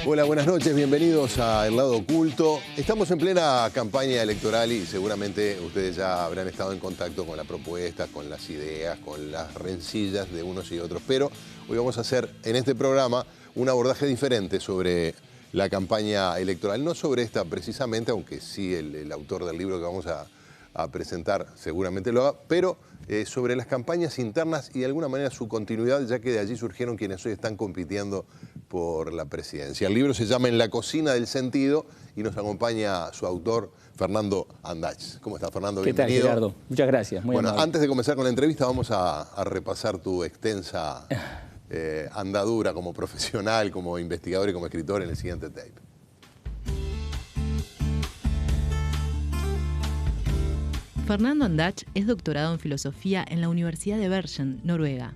Hola, buenas noches, bienvenidos a El Lado Oculto. Estamos en plena campaña electoral y seguramente ustedes ya habrán estado en contacto con la propuesta, con las ideas, con las rencillas de unos y otros. Pero hoy vamos a hacer en este programa un abordaje diferente sobre la campaña electoral. No sobre esta precisamente, aunque sí el autor del libro que vamos a presentar seguramente lo haga, pero sobre las campañas internas y de alguna manera su continuidad, ya que de allí surgieron quienes hoy están compitiendo por la presidencia. El libro se llama En la cocina del sentido y nos acompaña su autor, Fernando Andach. ¿Cómo estás, Fernando? ¿Qué tal, Gerardo? Muchas gracias. Muy bueno, amable. Antes de comenzar con la entrevista vamos a repasar tu extensa andadura como profesional, como investigador y como escritor en el siguiente tape. Fernando Andach es doctorado en filosofía en la Universidad de Bergen, Noruega.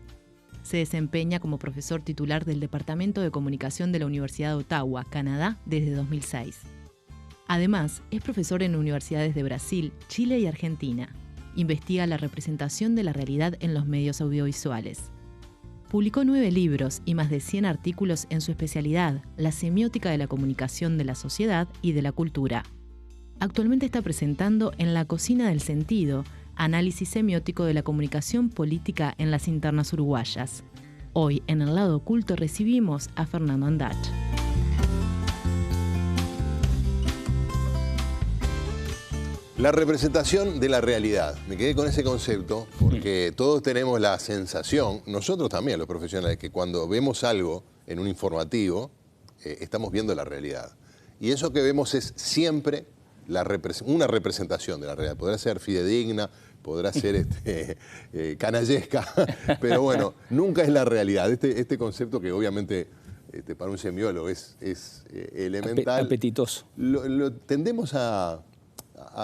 Se desempeña como profesor titular del Departamento de Comunicación de la Universidad de Ottawa, Canadá, desde 2006. Además, es profesor en universidades de Brasil, Chile y Argentina. Investiga la representación de la realidad en los medios audiovisuales. Publicó 9 libros y más de 100 artículos en su especialidad, la semiótica de la comunicación de la sociedad y de la cultura. Actualmente está presentando En la cocina del sentido, análisis semiótico de la comunicación política en las internas uruguayas. Hoy, en El Lado Oculto, recibimos a Fernando Andach. La representación de la realidad. Me quedé con ese concepto porque todos tenemos la sensación, nosotros también los profesionales, que cuando vemos algo en un informativo, estamos viendo la realidad. Y eso que vemos es siempre una representación de la realidad. Podrá ser fidedigna, podrá ser canallesca, pero bueno, nunca es la realidad. Este concepto que obviamente para un semiólogo es elemental. Apetitoso. Tendemos a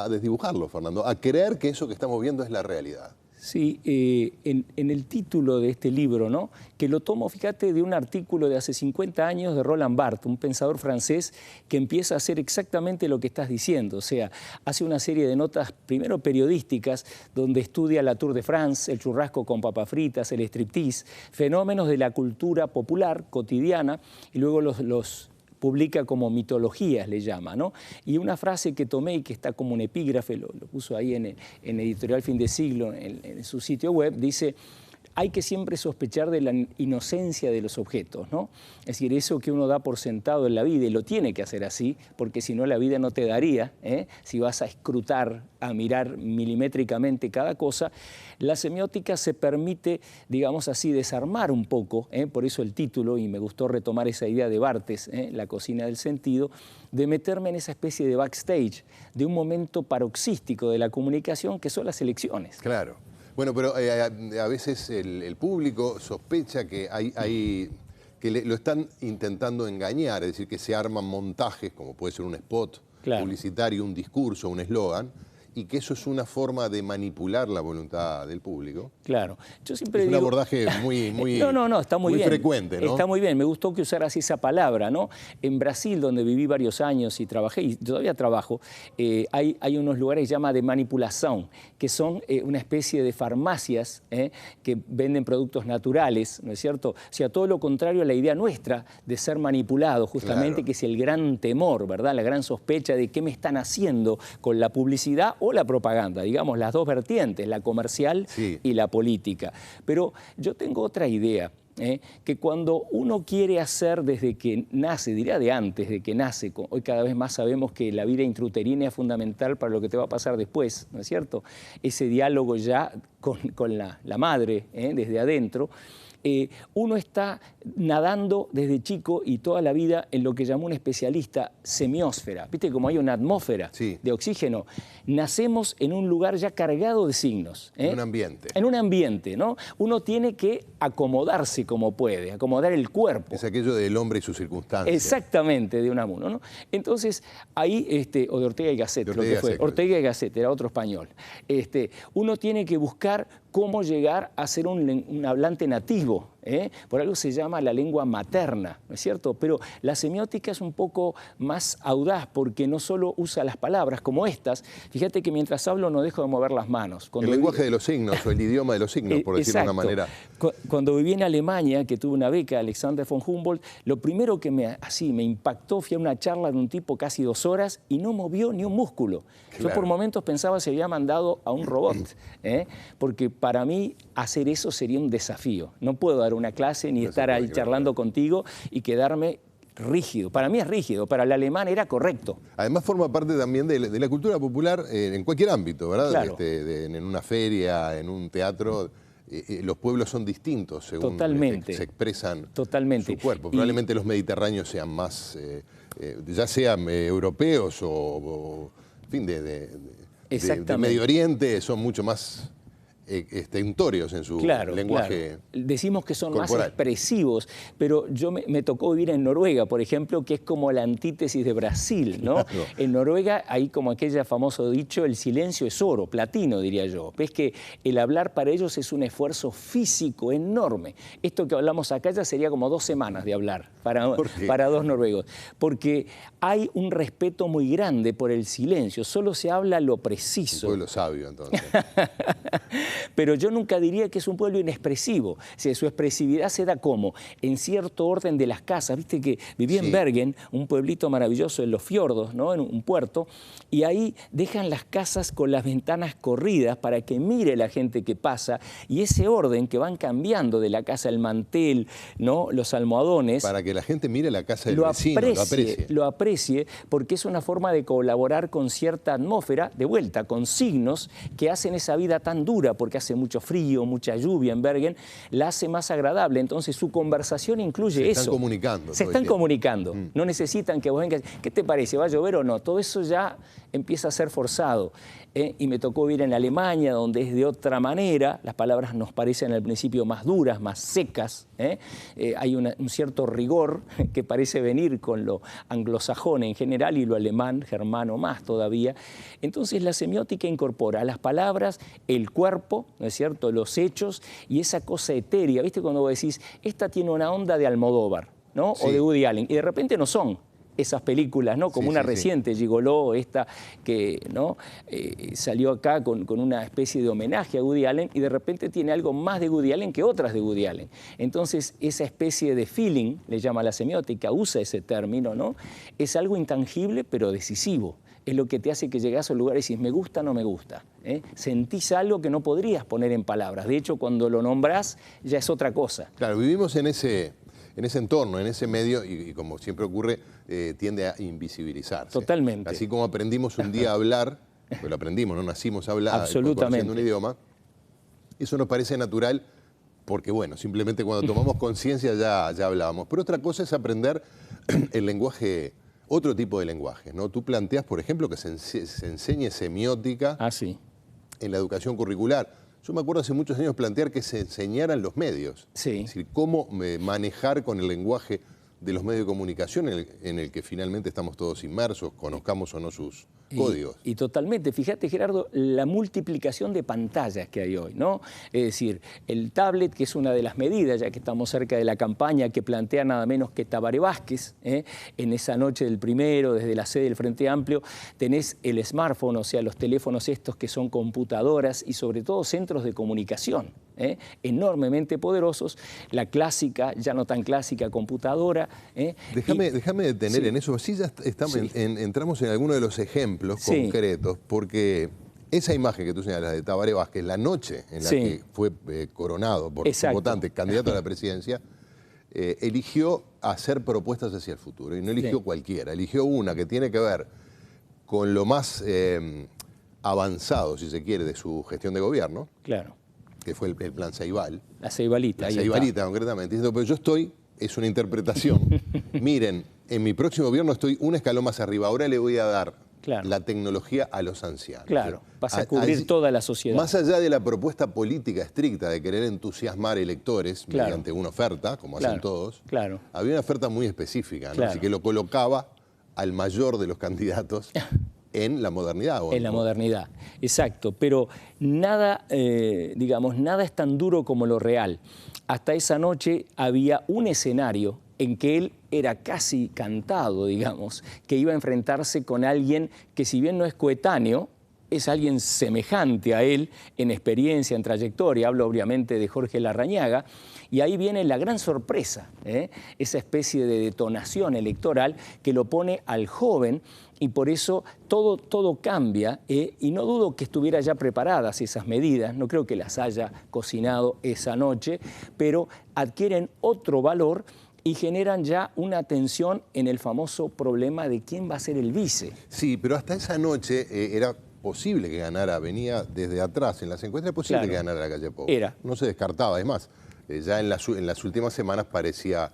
desdibujarlo, Fernando, a creer que eso que estamos viendo es la realidad. Sí, en el título de este libro, ¿no?, que lo tomo, fíjate, de un artículo de hace 50 años de Roland Barthes, un pensador francés que empieza a hacer exactamente lo que estás diciendo. O sea, hace una serie de notas, primero periodísticas, donde estudia la Tour de France, el churrasco con papas fritas, el striptease, fenómenos de la cultura popular, cotidiana, y luego los publica como mitologías, le llama, ¿no? Y una frase que tomé y que está como un epígrafe, lo puso ahí en Editorial Fin de Siglo, en su sitio web, dice: hay que siempre sospechar de la inocencia de los objetos, ¿no? Es decir, eso que uno da por sentado en la vida, y lo tiene que hacer así, porque si no la vida no te daría, si vas a escrutar, a mirar milimétricamente cada cosa. La semiótica se permite, digamos así, desarmar un poco, por eso el título, y me gustó retomar esa idea de Barthes, La cocina del sentido, de meterme en esa especie de backstage, de un momento paroxístico de la comunicación que son las elecciones. Claro. Bueno, pero a veces el público sospecha que lo están intentando engañar, es decir, que se arman montajes, como puede ser un spot publicitario, un discurso, un eslogan, y que eso es una forma de manipular la voluntad del público. Claro. Yo siempre es digo... un abordaje muy está muy bien. Frecuente, ¿no? Está muy bien. Me gustó que usaras esa palabra, ¿no? En Brasil, donde viví varios años y trabajé, y todavía trabajo, hay unos lugares que se llama de manipulación, que son una especie de farmacias que venden productos naturales, ¿no es cierto? O sea, todo lo contrario a la idea nuestra de ser manipulado, justamente, claro, que es el gran temor, ¿verdad? La gran sospecha de qué me están haciendo con la publicidad o la propaganda, digamos, las dos vertientes, la comercial y la política. Pero yo tengo otra idea, que cuando uno quiere hacer desde que nace, diría de antes de que nace, hoy cada vez más sabemos que la vida intrauterina es fundamental para lo que te va a pasar después, ¿no es cierto? Ese diálogo ya con la madre, desde adentro. Uno está nadando desde chico y toda la vida en lo que llamó un especialista semiósfera. ¿Viste cómo hay una atmósfera de oxígeno? Nacemos en un lugar ya cargado de signos. En un ambiente. En un ambiente, ¿no? Uno tiene que acomodarse como puede, acomodar el cuerpo. Es aquello del hombre y sus circunstancias. Exactamente, de Unamuno, ¿no? Entonces, ahí, o de Ortega y Gasset, lo que fue. Ortega y Gasset, era otro español. Uno tiene que buscar cómo llegar a ser un hablante nativo, Por algo se llama la lengua materna, ¿no es cierto? Pero la semiótica es un poco más audaz porque no solo usa las palabras como estas. Fíjate que mientras hablo no dejo de mover las manos. El lenguaje de los signos o el idioma de los signos, por decirlo de una manera. Cuando viví en Alemania, que tuve una beca, Alexander von Humboldt, lo primero que me impactó fue una charla de un tipo casi 2 horas y no movió ni un músculo. Claro. Yo por momentos pensaba se había mandado a un robot, porque para mí hacer eso sería un desafío. No puedo dar una clase ni estar ahí charlando contigo y quedarme rígido. Para mí es rígido, para el alemán era correcto. Además forma parte también de la cultura popular en cualquier ámbito, ¿verdad? Claro. En una feria, en un teatro, los pueblos son distintos según se expresan su cuerpo. Probablemente los mediterráneos sean más, ya sean europeos o en fin, de Medio Oriente, son mucho más untorios en su lenguaje. Claro. Decimos que son corporal. Más expresivos, pero yo me tocó vivir en Noruega, por ejemplo, que es como la antítesis de Brasil, ¿no? Claro. En Noruega hay como aquel famoso dicho, el silencio es oro, platino diría yo. Ves que el hablar para ellos es un esfuerzo físico enorme. Esto que hablamos acá ya sería como 2 semanas de hablar para 2 noruegos, porque hay un respeto muy grande por el silencio, solo se habla lo preciso. Un pueblo sabio, entonces. Pero yo nunca diría que es un pueblo inexpresivo. Si su expresividad se da como en cierto orden de las casas. Viste que viví en Bergen, un pueblito maravilloso en los fiordos, ¿no? En un puerto, y ahí dejan las casas con las ventanas corridas para que mire la gente que pasa, y ese orden que van cambiando de la casa, el mantel, ¿no? Los almohadones. Para que la gente mire la casa del vecino, lo aprecie, porque es una forma de colaborar con cierta atmósfera, de vuelta, con signos que hacen esa vida tan dura, porque hace mucho frío, mucha lluvia en Bergen, la hace más agradable. Entonces su conversación incluye eso. Se están comunicando. Se están comunicando. No necesitan que vos vengas, ¿qué te parece? ¿Va a llover o no? Todo eso ya empieza a ser forzado. Y me tocó vivir en Alemania, donde es de otra manera. Las palabras nos parecen al principio más duras, más secas. Hay un cierto rigor que parece venir con lo anglosajón en general y lo alemán, germano más todavía. Entonces la semiótica incorpora a las palabras el cuerpo, ¿no es cierto?, los hechos y esa cosa etérea. ¿Viste cuando vos decís, esta tiene una onda de Almodóvar, ¿no? O de Woody Allen, y de repente no son esas películas, ¿no? Como una reciente, Gigoló, esta que, ¿no? Salió acá con una especie de homenaje a Woody Allen y de repente tiene algo más de Woody Allen que otras de Woody Allen. Entonces, esa especie de feeling, le llama la semiótica, usa ese término, ¿no? Es algo intangible pero decisivo. Es lo que te hace que llegas a un lugar y decís, me gusta o no me gusta. Sentís algo que no podrías poner en palabras. De hecho, cuando lo nombrás, ya es otra cosa. Claro, vivimos en ese entorno, en ese medio, y como siempre ocurre, tiende a invisibilizarse. Totalmente. Así como aprendimos un día a hablar, pues lo aprendimos, no nacimos a hablar, absolutamente, conociendo un idioma, eso nos parece natural porque, bueno, simplemente cuando tomamos conciencia ya hablábamos. Pero otra cosa es aprender el lenguaje, otro tipo de lenguaje, ¿no? Tú planteas, por ejemplo, que se enseñe semiótica en la educación curricular. Yo me acuerdo hace muchos años plantear que se enseñaran los medios. Sí. Es decir, cómo manejar con el lenguaje de los medios de comunicación en el que finalmente estamos todos inmersos, conozcamos o no sus códigos. Y totalmente. Fíjate, Gerardo, la multiplicación de pantallas que hay hoy, ¿no? Es decir, el tablet, que es una de las medidas, ya que estamos cerca de la campaña que plantea nada menos que Tabaré Vázquez, en esa noche del 1, desde la sede del Frente Amplio, tenés el smartphone, o sea, los teléfonos estos que son computadoras y sobre todo centros de comunicación, enormemente poderosos, la clásica, ya no tan clásica, computadora. Déjame detener en eso, así ya estamos, entramos en alguno de los ejemplos concretos, porque esa imagen que tú señalas de Tabaré Vázquez, la noche en la que fue coronado por su votante, candidato a la presidencia, eligió hacer propuestas hacia el futuro, y no eligió cualquiera, eligió una que tiene que ver con lo más avanzado, si se quiere, de su gestión de gobierno. Claro. Que fue el plan Ceibal. La Ceibalita. La Ceibalita, concretamente. Diciendo, pero yo estoy, es una interpretación. Miren, en mi próximo gobierno estoy un escalón más arriba. Ahora le voy a dar la tecnología a los ancianos. Claro, vas a cubrir toda la sociedad. Más allá de la propuesta política estricta de querer entusiasmar electores mediante una oferta, como hacen todos, había una oferta muy específica, ¿no? Así que lo colocaba al mayor de los candidatos en la modernidad. En la modernidad, exacto. Pero nada, digamos, nada es tan duro como lo real. Hasta esa noche había un escenario en que él era casi cantado, digamos, que iba a enfrentarse con alguien que, si bien no es coetáneo, es alguien semejante a él en experiencia, en trayectoria. Hablo obviamente de Jorge Larrañaga. Y ahí viene la gran sorpresa, esa especie de detonación electoral que lo pone al joven, y por eso todo cambia, y no dudo que estuviera ya preparadas esas medidas, no creo que las haya cocinado esa noche, pero adquieren otro valor y generan ya una tensión en el famoso problema de quién va a ser el vice. Sí, pero hasta esa noche era posible que ganara, venía desde atrás, en las encuestas era posible que ganara la calle Pou. No se descartaba, es más, ya en las últimas semanas parecía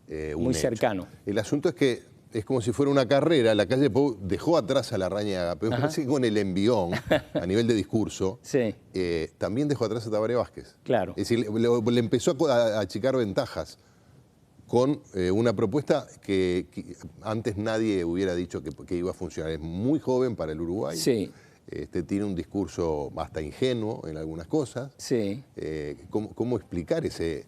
un muy hecho. Cercano. El asunto es que es como si fuera una carrera, la calle Pou dejó atrás a Larrañaga, pero parece que con el envión, a nivel de discurso, también dejó atrás a Tabaré Vázquez. Claro. Es decir, le empezó a achicar ventajas con una propuesta que antes nadie hubiera dicho que iba a funcionar. Es muy joven para el Uruguay. Sí. Tiene un discurso hasta ingenuo en algunas cosas. Sí. ¿Cómo explicar ese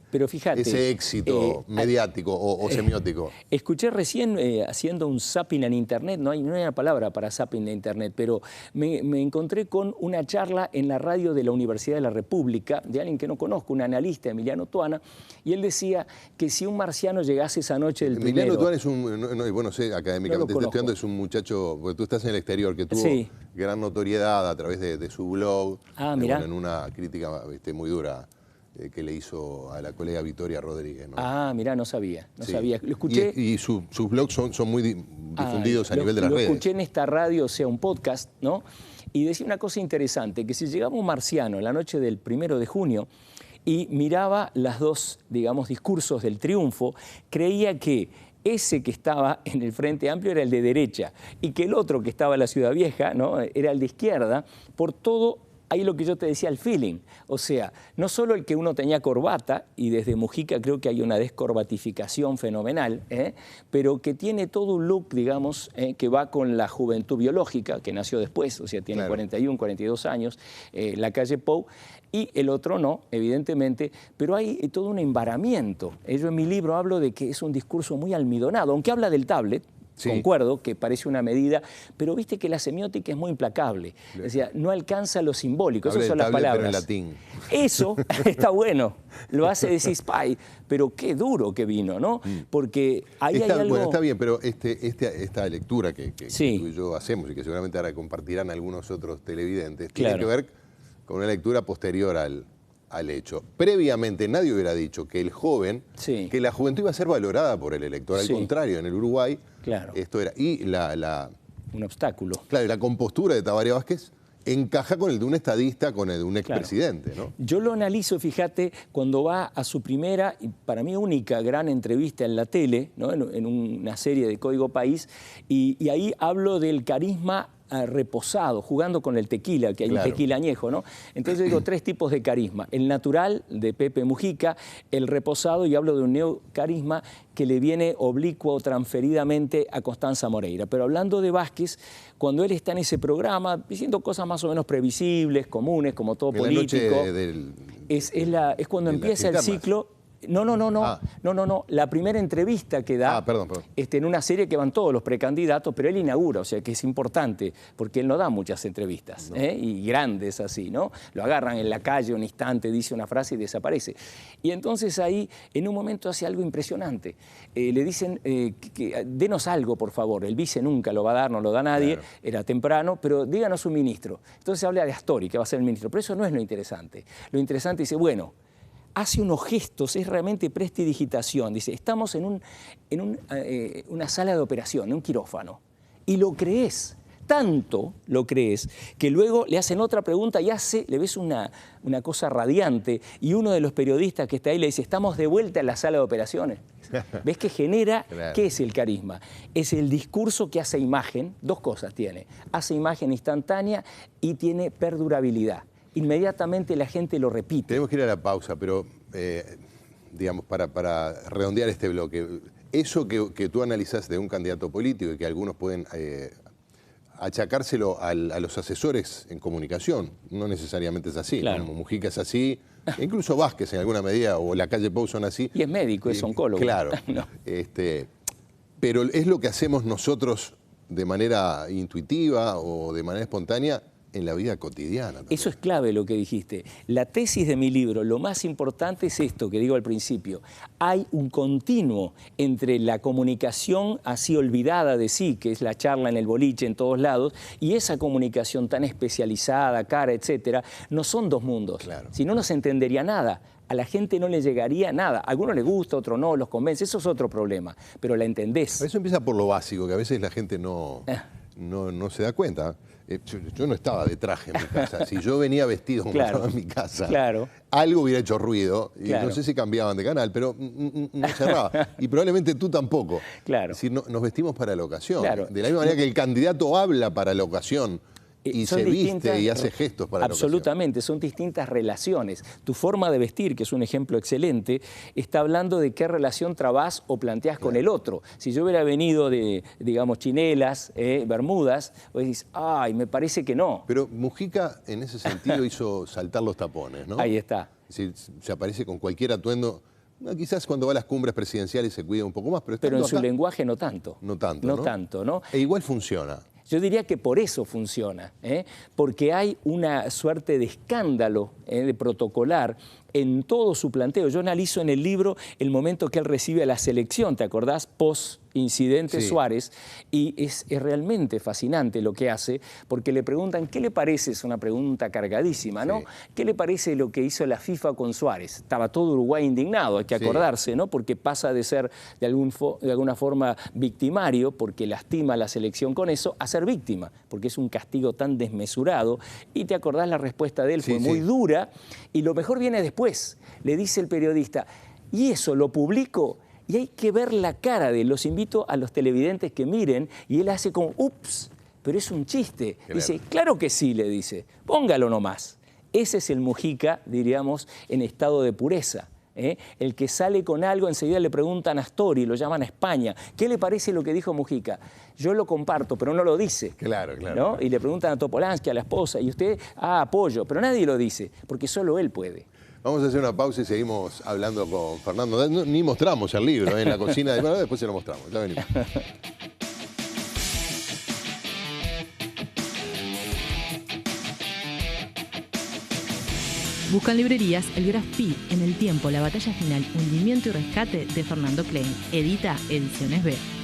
éxito mediático o semiótico? Escuché recién, haciendo un zapping en Internet, no hay una palabra para zapping en Internet, pero me encontré con una charla en la radio de la Universidad de la República, de alguien que no conozco, un analista, Emiliano Tuana, y él decía que si un marciano llegase esa noche del Emiliano primero... Tuana es un, bueno, sé, académicamente estudiando, es un muchacho, porque tú estás en el exterior, que tuvo gran notoriedad a través de su blog, bueno, en una crítica muy dura que le hizo a la colega Victoria Rodríguez, ¿no? Mirá, no sabía. Lo escuché. Y sus blogs son muy difundidos a nivel de las redes. Lo escuché en esta radio, o sea, un podcast, ¿no? Y decía una cosa interesante, que si llegaba un marciano la noche del 1 de junio y miraba las dos, digamos, discursos del triunfo, creía que ese que estaba en el Frente Amplio era el de derecha y que el otro que estaba en la Ciudad Vieja, ¿no?, era el de izquierda, por todo. Ahí lo que yo te decía, el feeling. O sea, no solo el que uno tenía corbata, y desde Mujica creo que hay una descorbatificación fenomenal, pero que tiene todo un look, digamos, que va con la juventud biológica, que nació después, o sea, tiene 41, 42 años, la calle Pou, y el otro no, evidentemente, pero hay todo un embaramiento. Yo en mi libro hablo de que es un discurso muy almidonado, aunque habla del tablet. Concuerdo que parece una medida, pero viste que la semiótica es muy implacable. O sea, no alcanza lo simbólico, esas son las palabras. Pero en latín. Eso está bueno, lo hace decir Spy, pero qué duro que vino, ¿no? Porque ahí hay algo... Bueno, está bien, pero esta lectura que tú y yo hacemos y que seguramente ahora compartirán algunos otros televidentes, tiene que ver con una lectura posterior al hecho. Previamente nadie hubiera dicho que el joven, que la juventud iba a ser valorada por el elector. Al contrario, en el Uruguay esto era... Y un obstáculo. Claro, y la compostura de Tabaré Vázquez encaja con el de un estadista, con el de un expresidente, ¿no? Yo lo analizo, fíjate, cuando va a su primera, y para mí única, gran entrevista en la tele, ¿no?, en una serie de Código País, y ahí hablo del carisma reposado, jugando con el tequila, que hay un tequila añejo, ¿no? Entonces digo 3 tipos de carisma: el natural, de Pepe Mujica, el reposado, y hablo de un neocarisma que le viene oblicuo o transferidamente a Constanza Moreira. Pero hablando de Vázquez, cuando él está en ese programa, diciendo cosas más o menos previsibles, comunes, como todo político, es cuando empieza el ciclo... No. La primera entrevista que da en una serie que van todos los precandidatos, pero él inaugura, o sea que es importante, porque él no da muchas entrevistas, y grandes así, ¿no? Lo agarran en la calle un instante, dice una frase y desaparece. Y entonces ahí, en un momento, hace algo impresionante. Le dicen, denos algo, por favor. El vice nunca lo va a dar, no lo da nadie, era temprano, pero díganos un ministro. Entonces habla de Astori, que va a ser el ministro, pero eso no es lo interesante. Lo interesante dice, bueno, hace unos gestos, es realmente prestidigitación. Dice, estamos en una sala de operación, en un quirófano, y lo crees, tanto lo crees, que luego le hacen otra pregunta y le ves una cosa radiante, y uno de los periodistas que está ahí le dice, estamos de vuelta en la sala de operaciones. ¿Ves que genera? ¿Qué es el carisma? Es el discurso que hace imagen, 2 cosas tiene, hace imagen instantánea y tiene perdurabilidad. Inmediatamente la gente lo repite. Tenemos que ir a la pausa, pero digamos, para redondear este bloque, eso que tú analizás de un candidato político y que algunos pueden achacárselo a los asesores en comunicación. No necesariamente es así. Claro. Como Mujica es así, incluso Vázquez en alguna medida, o la calle Pou son así. Y es médico, es oncólogo. Claro. No. Pero es lo que hacemos nosotros de manera intuitiva o de manera espontánea en la vida cotidiana también. Eso es clave lo que dijiste. La tesis de mi libro, lo más importante es esto que digo al principio. Hay un continuo entre la comunicación así olvidada de sí, que es la charla en el boliche en todos lados, y esa comunicación tan especializada, cara, etcétera, no son dos mundos. Claro. Si no, no se entendería nada. A la gente no le llegaría nada. A algunos les gusta, a otros no, los convence. Eso es otro problema. Pero la entendés. Eso empieza por lo básico, que a veces la gente no se da cuenta. Yo no estaba de traje en mi casa. Si yo venía vestido como estaba en mi casa, algo hubiera hecho ruido. Y no sé si cambiaban de canal, pero no cerraba. Y probablemente tú tampoco. Claro. Es decir, nos vestimos para la ocasión. Claro. De la misma manera que el candidato habla para la ocasión. Y se viste y hace gestos para la ocasión. Absolutamente, son distintas relaciones. Tu forma de vestir, que es un ejemplo excelente, está hablando de qué relación trabás o planteás con el otro. Si yo hubiera venido de, digamos, chinelas, bermudas, vos decís, ay, me parece que no. Pero Mujica, en ese sentido, hizo saltar los tapones, ¿no? Ahí está. Es decir, se aparece con cualquier atuendo. No, quizás cuando va a las cumbres presidenciales se cuida un poco más, pero en acá, su lenguaje no tanto. No tanto, No tanto, ¿no? E igual funciona. Yo diría que por eso funciona, porque hay una suerte de escándalo de protocolar en todo su planteo. Yo analizo en el libro el momento que él recibe a la selección, ¿te acordás? Post-incidente Suárez, y es realmente fascinante lo que hace, porque le preguntan, ¿qué le parece? Es una pregunta cargadísima, ¿no? ¿Qué le parece lo que hizo la FIFA con Suárez? Estaba todo Uruguay indignado, hay que acordarse, ¿no? Porque pasa de ser de alguna forma victimario, porque lastima a la selección con eso, a ser víctima, porque es un castigo tan desmesurado. Y te acordás, la respuesta de él fue muy dura, y lo mejor viene después. Le dice el periodista, y eso lo publico, y hay que ver la cara de él. Los invito a los televidentes que miren, y él hace como, ups, pero es un chiste. Claro. Dice, claro que sí, le dice, póngalo nomás. Ese es el Mujica, diríamos, en estado de pureza. El que sale con algo, enseguida le preguntan a Astori, lo llaman a España. ¿Qué le parece lo que dijo Mujica? Yo lo comparto, pero no lo dice. Claro. ¿No? Y le preguntan a Topolansky, a la esposa, y usted, apoyo, pero nadie lo dice, porque solo él puede. Vamos a hacer una pausa y seguimos hablando con Fernando. Ni mostramos el libro en la cocina. Bueno, después se lo mostramos. Ya venimos. Busca en librerías el Graf Pi, En el tiempo, la batalla final, hundimiento y rescate de Fernando Klein. Edita Ediciones B.